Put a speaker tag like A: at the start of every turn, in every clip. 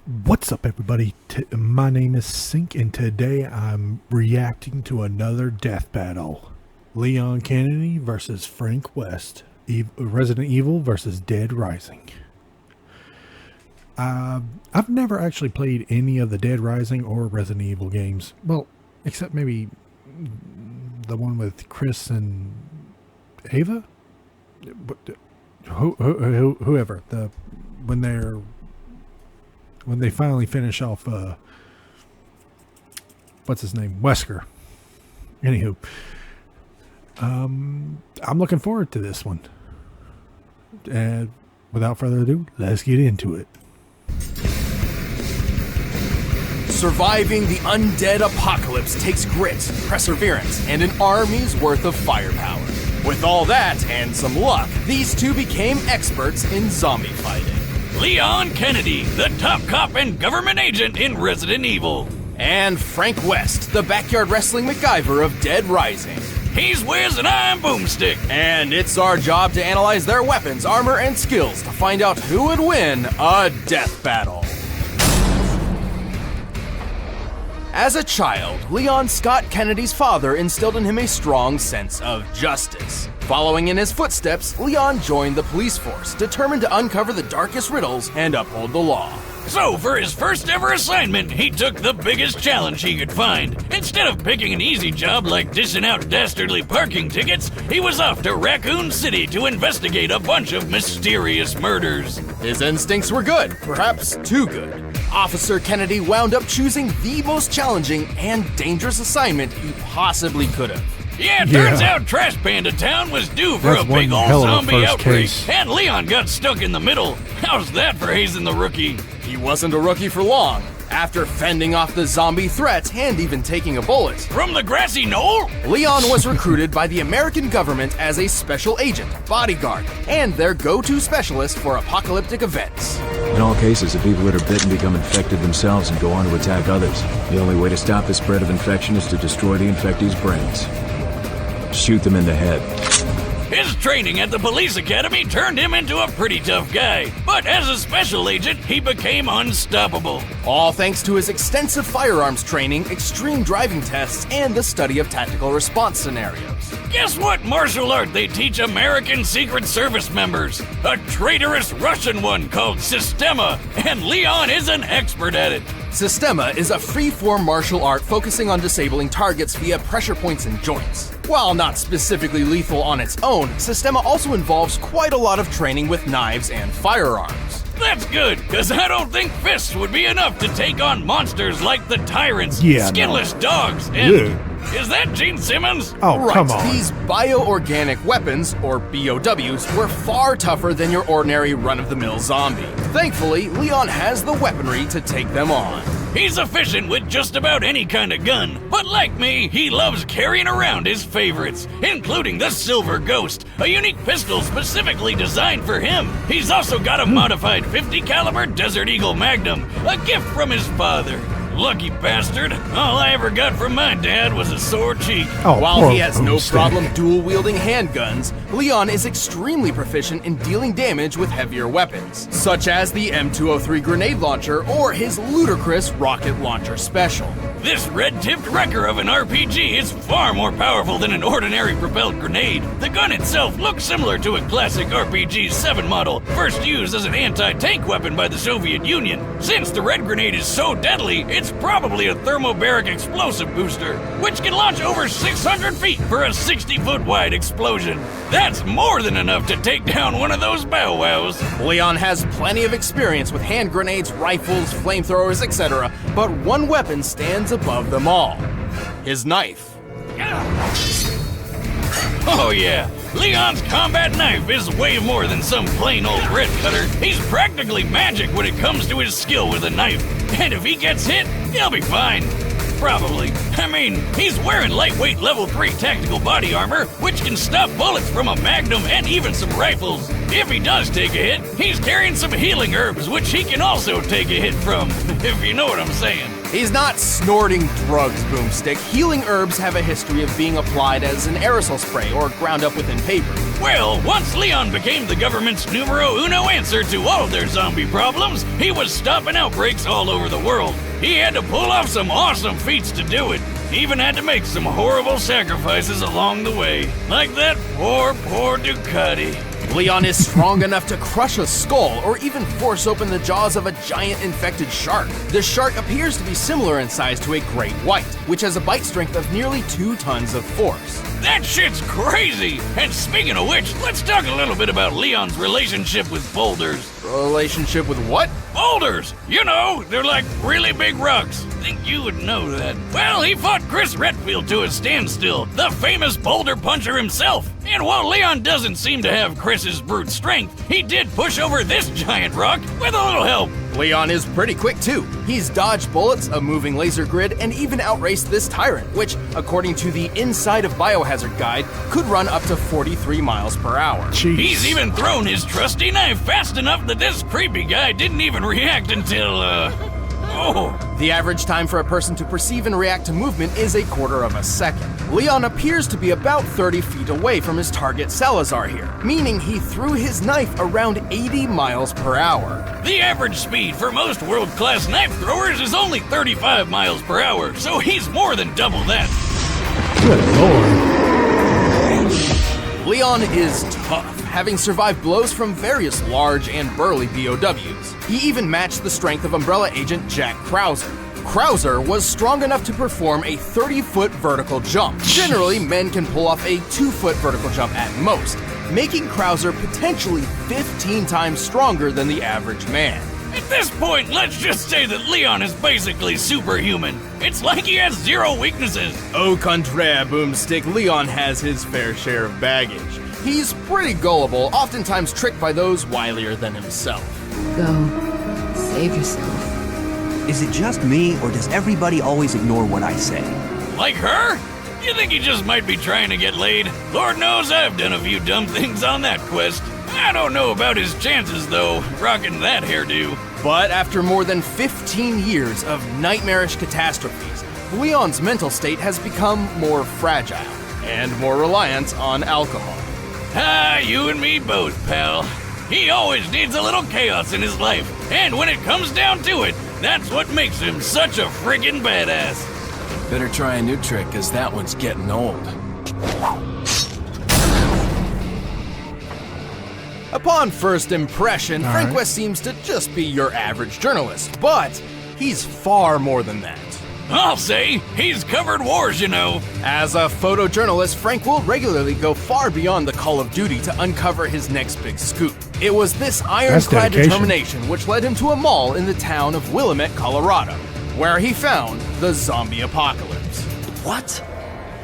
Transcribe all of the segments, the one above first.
A: What's up, everybody? My name is Sink, and today I'm reacting to another death battle. Leon Kennedy versus Frank West. Resident Evil versus Dead Rising. I've never actually played any of the Dead Rising or Resident Evil games. Well, except maybe the one with Chris and Ava? Whoever. When they finally finish off, what's his name? Wesker. Anywho, I'm looking forward to this one. And without further ado, let's get into it.
B: Surviving the undead apocalypse takes grit, perseverance, and an army's worth of firepower. With all that and some luck, these two became experts in zombie fighting.
C: Leon Kennedy, the top cop and government agent in Resident Evil.
B: And Frank West, the backyard wrestling MacGyver of Dead Rising.
C: He's Wiz and I'm Boomstick.
B: And it's our job to analyze their weapons, armor, and skills to find out who would win a death battle. As a child, Leon Scott Kennedy's father instilled in him a strong sense of justice. Following in his footsteps, Leon joined the police force, determined to uncover the darkest riddles and uphold the law.
C: So, for his first ever assignment, he took the biggest challenge he could find. Instead of picking an easy job like dishing out dastardly parking tickets, he was off to Raccoon City to investigate a bunch of mysterious murders.
B: His instincts were good, perhaps too good. Officer Kennedy wound up choosing the most challenging and dangerous assignment he possibly could have.
C: Yeah, turns out Trash Panda Town was due for a big old zombie outbreak, and Leon got stuck in the middle. How's that for hazing the rookie?
B: He wasn't a rookie for long. After fending off the zombie threats and even taking a bullet
C: from the grassy knoll,
B: Leon was recruited by the American government as a special agent, bodyguard, and their go-to specialist for apocalyptic events.
D: In all cases, the people that are bitten become infected themselves and go on to attack others. The only way to stop the spread of infection is to destroy the infectee's brains. Shoot them in the head.
C: His training at the police academy turned him into a pretty tough guy, but as a special agent, he became unstoppable.
B: All thanks to his extensive firearms training, extreme driving tests, and the study of tactical response scenarios.
C: Guess what martial art they teach American Secret Service members? A traitorous Russian one called Systema, and Leon is an expert at it.
B: Systema is a free-form martial art focusing on disabling targets via pressure points and joints. While not specifically lethal on its own, Systema also involves quite a lot of training with knives and firearms.
C: That's good, because I don't think fists would be enough to take on monsters like the tyrants, skinless dogs, and... Is that Gene Simmons?
A: Oh,
B: right.
A: Come on.
B: These bioorganic weapons, or BOWs, were far tougher than your ordinary run-of-the-mill zombie. Thankfully, Leon has the weaponry to take them on.
C: He's efficient with just about any kind of gun, but like me, he loves carrying around his favorites, including the Silver Ghost, a unique pistol specifically designed for him. He's also got a modified 50 caliber Desert Eagle Magnum, a gift from his father. Lucky bastard. All I ever got from my dad was a sore cheek.
B: While he has no problem dual-wielding handguns, Leon is extremely proficient in dealing damage with heavier weapons, such as the M203 grenade launcher or his ludicrous rocket launcher special.
C: This red-tipped wrecker of an RPG is far more powerful than an ordinary propelled grenade. The gun itself looks similar to a classic RPG-7 model, first used as an anti-tank weapon by the Soviet Union. Since the red grenade is so deadly, it's probably a thermobaric explosive booster, which can launch over 600 feet for a 60-foot wide explosion. That's more than enough to take down one of those bow wows.
B: Leon has plenty of experience with hand grenades, rifles, flamethrowers, etc., but one weapon stands above them all: his knife.
C: Oh yeah, Leon's combat knife is way more than some plain old red cutter. He's practically magic when it comes to his skill with a knife. And if he gets hit, he'll be fine. Probably. I mean, he's wearing lightweight level 3 tactical body armor, which can stop bullets from a Magnum and even some rifles. If he does take a hit, he's carrying some healing herbs, which he can also take a hit from, if you know what I'm saying.
B: He's not snorting drugs, Boomstick. Healing herbs have a history of being applied as an aerosol spray or ground up within paper.
C: Well, once Leon became the government's numero uno answer to all their zombie problems, he was stopping outbreaks all over the world. He had to pull off some awesome feats to do it. He even had to make some horrible sacrifices along the way. Like that poor Ducati.
B: Leon is strong enough to crush a skull or even force open the jaws of a giant infected shark. The shark appears to be similar in size to a great white, which has a bite strength of nearly 2 tons of force.
C: That shit's crazy! And speaking of which, let's talk a little bit about Leon's relationship with boulders.
B: Relationship with what?
C: Boulders! You know, they're like really big rocks. Think you would know that. Well, he fought Chris Redfield to a standstill, the famous boulder puncher himself. And while Leon doesn't seem to have Chris's brute strength, he did push over this giant rock with a little help.
B: Leon is pretty quick too. He's dodged bullets, a moving laser grid, and even outraced this tyrant, which, according to the Inside of Biohazard guide, could run up to 43 miles per hour.
A: Jeez.
C: He's even thrown his trusty knife fast enough that this creepy guy didn't even react until,
B: The average time for a person to perceive and react to movement is 1/4 of a second. Leon appears to be about 30 feet away from his target Salazar here, meaning he threw his knife around 80 miles per hour.
C: The average speed for most world-class knife throwers is only 35 miles per hour, so he's more than double that.
A: Good lord.
B: Leon is tough, having survived blows from various large and burly BOWs. He even matched the strength of Umbrella agent Jack Krauser. Krauser was strong enough to perform a 30-foot vertical jump. Generally, men can pull off a 2-foot vertical jump at most, making Krauser potentially 15 times stronger than the average man.
C: At this point, let's just say that Leon is basically superhuman. It's like he has 0 weaknesses.
B: Au contraire, Boomstick, Leon has his fair share of baggage. He's pretty gullible, oftentimes tricked by those wilier than himself.
E: Go. Save yourself.
F: Is it just me, or does everybody always ignore what I say?
C: Like her? You think he just might be trying to get laid? Lord knows I've done a few dumb things on that quest. I don't know about his chances, though, rocking that hairdo.
B: But after more than 15 years of nightmarish catastrophes, Leon's mental state has become more fragile and more reliant on alcohol.
C: Ah, you and me both, pal. He always needs a little chaos in his life, and when it comes down to it, that's what makes him such a friggin' badass.
G: Better try a new trick, cause that one's getting old.
B: Upon first impression,
A: All
B: Frank
A: right.
B: West seems to just be your average journalist, but he's far more than that.
C: I'll say, he's covered wars, you know.
B: As a photojournalist, Frank will regularly go far beyond the call of duty to uncover his next big scoop. It was this ironclad
A: dedication.
B: determination which led him to a mall in the town of Willamette, Colorado, where he found the zombie apocalypse.
H: What?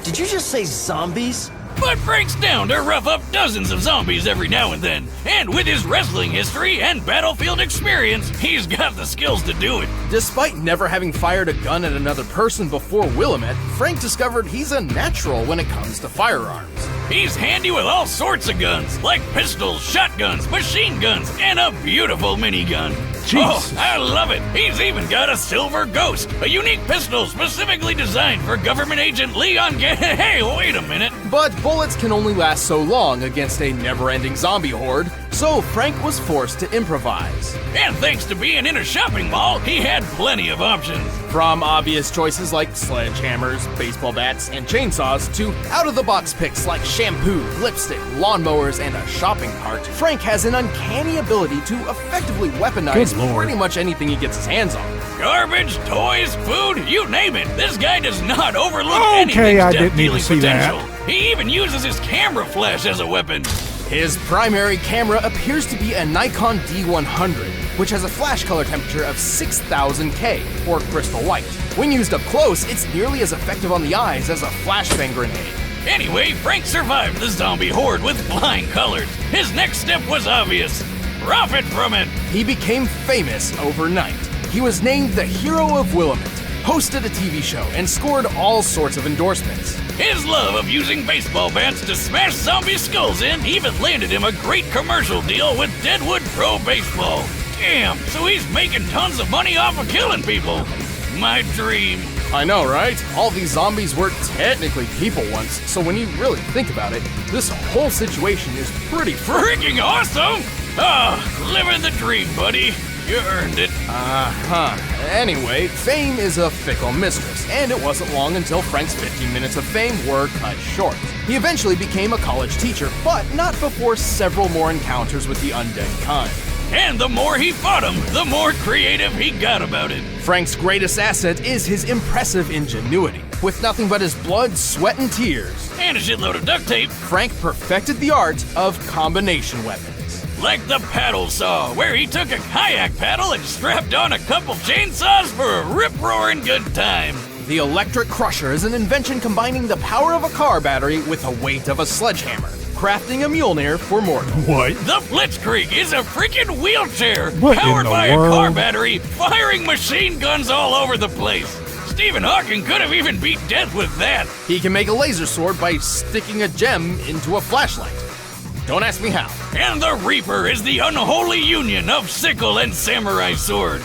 H: Did you just say zombies?
C: But Frank's down to rough up dozens of zombies every now and then. And with his wrestling history and battlefield experience, he's got the skills to do it.
B: Despite never having fired a gun at another person before Willamette, Frank discovered he's a natural when it comes to firearms.
C: He's handy with all sorts of guns, like pistols, shotguns, machine guns, and a beautiful minigun.
A: Jesus.
C: Oh, I love it. He's even got a Silver Ghost, a unique pistol specifically designed for government agent Leon Hey, wait a minute.
B: But bullets can only last so long against a never-ending zombie horde, so Frank was forced to improvise.
C: And thanks to being in a shopping mall, he had plenty of options.
B: From obvious choices like sledgehammers, baseball bats, and chainsaws to out-of-the-box picks like shampoo, lipstick, lawnmowers, and a shopping cart, Frank has an uncanny ability to effectively weaponize
A: Good lord.
B: pretty much anything he gets his hands on.
C: Garbage, toys, food, you name it. This guy does not overlook
A: Okay,
C: anything's
A: I didn't need to
C: death-dealing
A: see that.
C: potential. He even uses his camera flash as a weapon.
B: His primary camera appears to be a Nikon D100, which has a flash color temperature of 6000K, or crystal white. When used up close, it's nearly as effective on the eyes as a flashbang grenade.
C: Anyway, Frank survived the zombie horde with flying colors. His next step was obvious. Profit from it.
B: He became famous overnight. He was named the Hero of Willamette, hosted a TV show, and scored all sorts of endorsements.
C: His love of using baseball bats to smash zombie skulls in even landed him a great commercial deal with Deadwood Pro Baseball. Damn, so he's making tons of money off of killing people. My dream.
B: I know, right? All these zombies were technically people once, so when you really think about it, this whole situation is pretty
C: Freaking awesome! Living the dream, buddy. You earned it.
B: Anyway, fame is a fickle mistress, and it wasn't long until Frank's 15 minutes of fame were cut short. He eventually became a college teacher, but not before several more encounters with the undead kind.
C: And the more he fought him, the more creative he got about it.
B: Frank's greatest asset is his impressive ingenuity. With nothing but his blood, sweat, and tears,
C: And a shitload of duct tape.
B: Frank perfected the art of combination weapons.
C: Like the paddle saw, where he took a kayak paddle and strapped on a couple chainsaws for a rip-roaring good time.
B: The Electric Crusher is an invention combining the power of a car battery with the weight of a sledgehammer, crafting a Mjolnir for mortal.
A: What?
C: The Blitzkrieg is a freaking wheelchair
A: What in
C: powered
A: the
C: by a car
A: world?
C: battery, firing machine guns all over the place. Stephen Hawking could have even beat death with that.
B: He can make a laser sword by sticking a gem into a flashlight. Don't ask me how.
C: And the Reaper is the unholy union of sickle and samurai sword.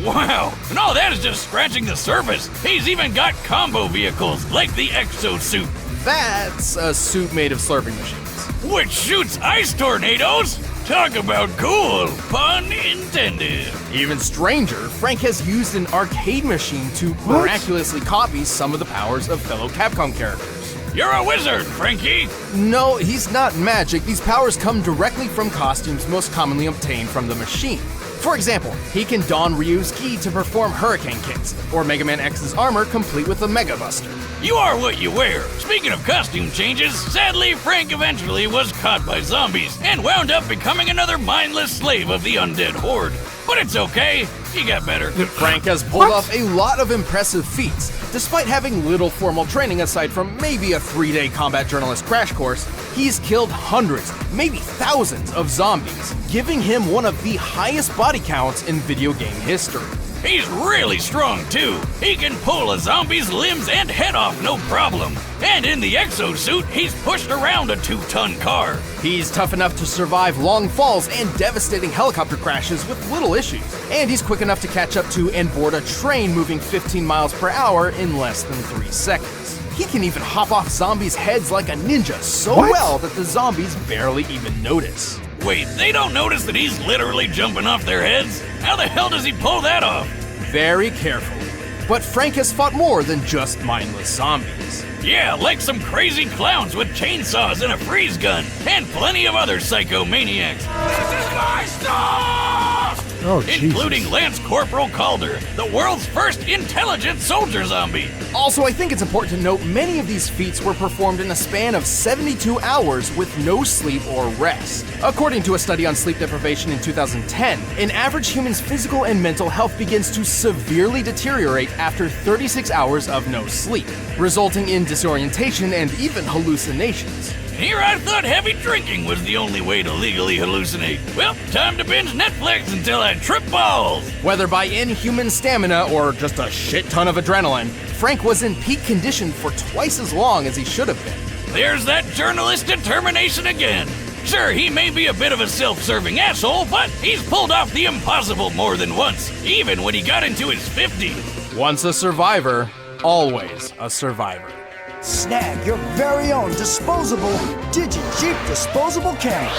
C: Wow, and all that is just scratching the surface. He's even got combo vehicles like the Exosuit,
B: That's a suit made of slurping machines.
C: which shoots ice tornadoes. Talk about cool, pun intended.
B: Even stranger, Frank has used an arcade machine to miraculously copy some of the powers of fellow Capcom characters.
C: You're a wizard, Frankie.
B: No, he's not magic. These powers come directly from costumes most commonly obtained from the machine. For example, he can don Ryu's ki to perform hurricane kicks, or Mega Man X's armor complete with a Mega Buster.
C: You are what you wear. Speaking of costume changes, sadly, Frank eventually was caught by zombies and wound up becoming another mindless slave of the undead horde. But it's okay, he got better.
B: Frank has pulled off a lot of impressive feats. Despite having little formal training aside from maybe a 3-day combat journalist crash course, he's killed hundreds, maybe thousands of zombies, giving him one of the highest body counts in video game history.
C: He's really strong too. He can pull a zombie's limbs and head off no problem. And in the exosuit, he's pushed around a 2-ton car.
B: He's tough enough to survive long falls and devastating helicopter crashes with little issues. And he's quick enough to catch up to and board a train moving 15 miles per hour in less than 3 seconds. He can even hop off zombies' heads like a ninja so well that the zombies barely even notice.
C: Wait, they don't notice that he's literally jumping off their heads? How the hell does he pull that off?
B: Very carefully. But Frank has fought more than just mindless zombies.
C: Yeah, like some crazy clowns with chainsaws and a freeze gun, and plenty of other psychomaniacs. This is my stuff!
A: Oh,
C: Including
A: Jesus.
C: Lance Corporal Calder, the world's first intelligent soldier zombie.
B: Also, I think it's important to note many of these feats were performed in a span of 72 hours with no sleep or rest. According to a study on sleep deprivation in 2010, an average human's physical and mental health begins to severely deteriorate after 36 hours of no sleep, resulting in disorientation and even hallucinations.
C: Here I thought heavy drinking was the only way to legally hallucinate. Well, time to binge Netflix until I trip balls.
B: Whether by inhuman stamina or just a shit ton of adrenaline, Frank was in peak condition for twice as long as he should have been.
C: There's that journalist determination again. Sure, he may be a bit of a self-serving asshole, but he's pulled off the impossible more than once, even when he got into his 50s.
B: Once a survivor, always a survivor.
H: Snag your very own disposable DigiJeep disposable camera.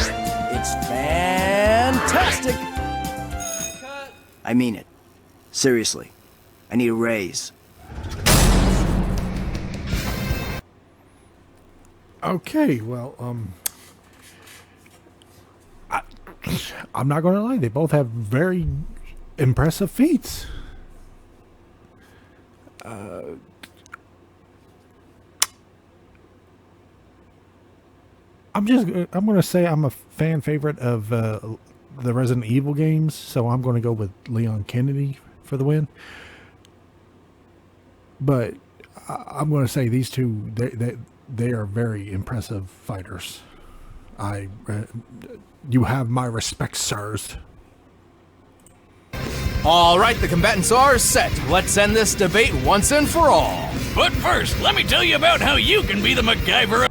H: It's fantastic. I mean it. Seriously. I need a raise.
A: Okay, well, I'm not going to lie. They both have very impressive feats. I'm going to say I'm a fan favorite of the Resident Evil games, so I'm going to go with Leon Kennedy for the win. But I'm going to say these two, they are very impressive fighters. You have my respect, sirs.
B: All right, the combatants are set. Let's end this debate once and for all.
C: But first, let me tell you about how you can be the MacGyver of...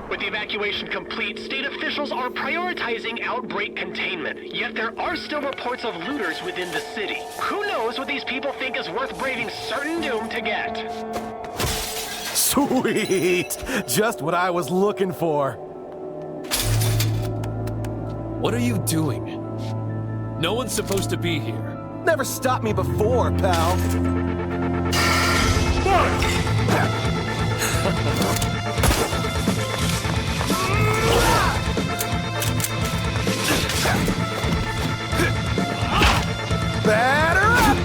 I: With the evacuation complete, state officials are prioritizing outbreak containment. Yet there are still reports of looters within the city. Who knows what what these people think is worth braving certain doom to get.
J: Sweet! Just what I was looking for.
G: What are you doing? No one's supposed to be here.
J: Never stopped me before, pal. Batter up!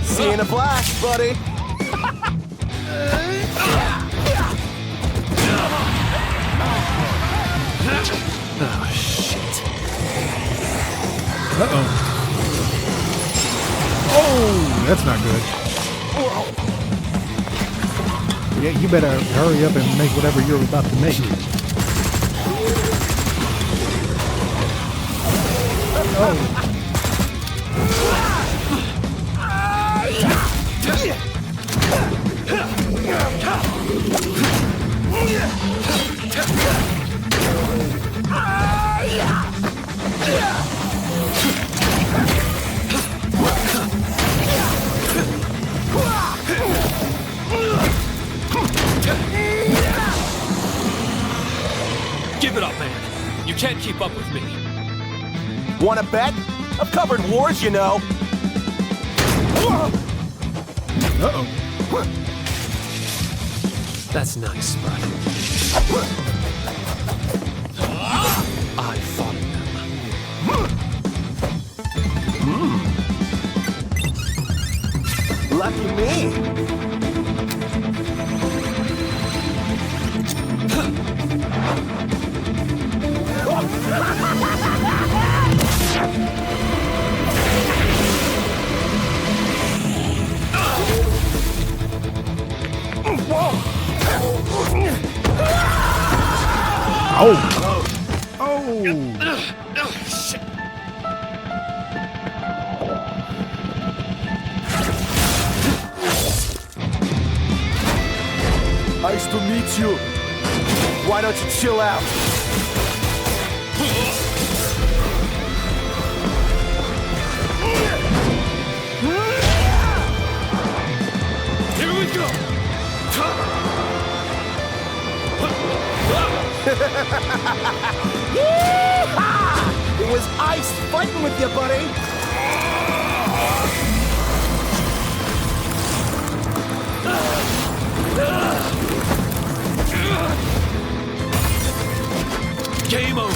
J: See you in a flash, buddy.
G: Oh, shit.
A: Uh-oh. Oh, that's not good. Yeah, you better hurry up and make whatever you're about to make. Oh.
G: Give it up, man. You can't keep up with me.
J: Wanna bet? I've covered wars, you know.
A: Uh-oh.
G: That's nice, but I fought them.
J: Lucky me.
A: Oh! Oh!
G: Shit.
J: Nice to meet you. Why don't you chill out?
G: Here we go.
J: It was ice fighting with you, buddy.
G: Game over.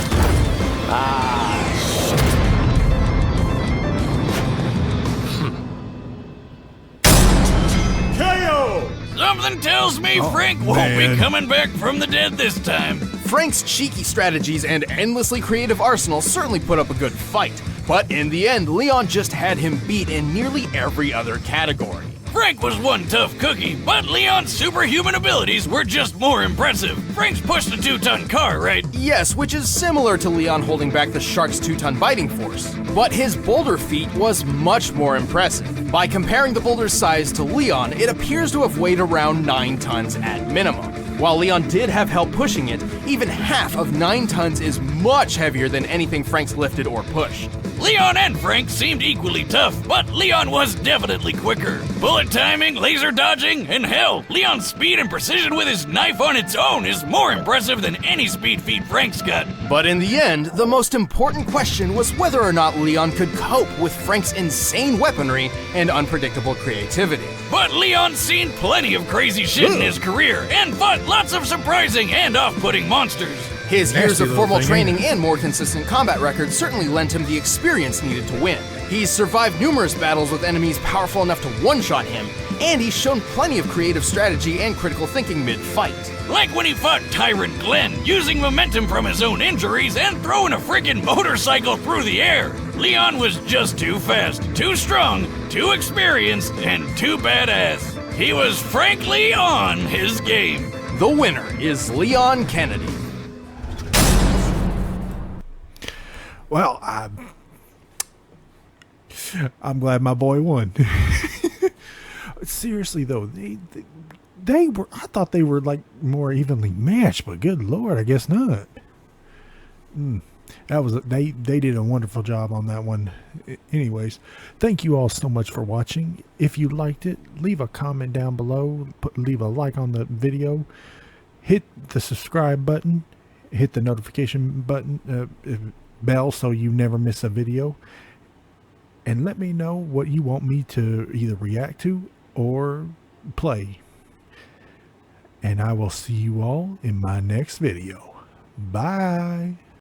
C: Something tells me Frank won't
A: man.
C: be coming back from the dead this time.
B: Frank's cheeky strategies and endlessly creative arsenal certainly put up a good fight, but in the end, Leon just had him beat in nearly every other category.
C: Frank was one tough cookie, but Leon's superhuman abilities were just more impressive. Frank's pushed a 2-ton car, right?
B: Yes, which is similar to Leon holding back the shark's 2-ton biting force. But his boulder feat was much more impressive. By comparing the boulder's size to Leon, it appears to have weighed around 9 tons at minimum. While Leon did have help pushing it, even half of 9 tons is much heavier than anything Frank's lifted or pushed.
C: Leon and Frank seemed equally tough, but Leon was definitely quicker. Bullet timing, laser dodging, and hell, Leon's speed and precision with his knife on its own is more impressive than any speed feat Frank's got.
B: But in the end, the most important question was whether or not Leon could cope with Frank's insane weaponry and unpredictable creativity.
C: But Leon's seen plenty of crazy shit in his career and fought lots of surprising and off-putting monsters.
B: His years
A: Nasty
B: of
A: little
B: formal
A: thing,
B: training
A: ain't it?
B: and more consistent combat record certainly lent him the experience needed to win. He's survived numerous battles with enemies powerful enough to one-shot him, and he's shown plenty of creative strategy and critical thinking mid-fight.
C: Like when he fought Tyrant Glenn, using momentum from his own injuries and throwing a friggin' motorcycle through the air. Leon was just too fast, too strong, too experienced, and too badass. He was frankly on his game.
B: The winner is Leon Kennedy.
A: Well, I'm glad my boy won. Seriously though, they were. I thought they were like more evenly matched, but good lord, I guess not. they did a wonderful job on that one. Anyways, thank you all so much for watching. If you liked it, leave a comment down below, leave a like on the video, hit the subscribe button, hit the notification button bell so you never miss a video, and let me know what you want me to either react to or play. And I will see you all in my next video. Bye.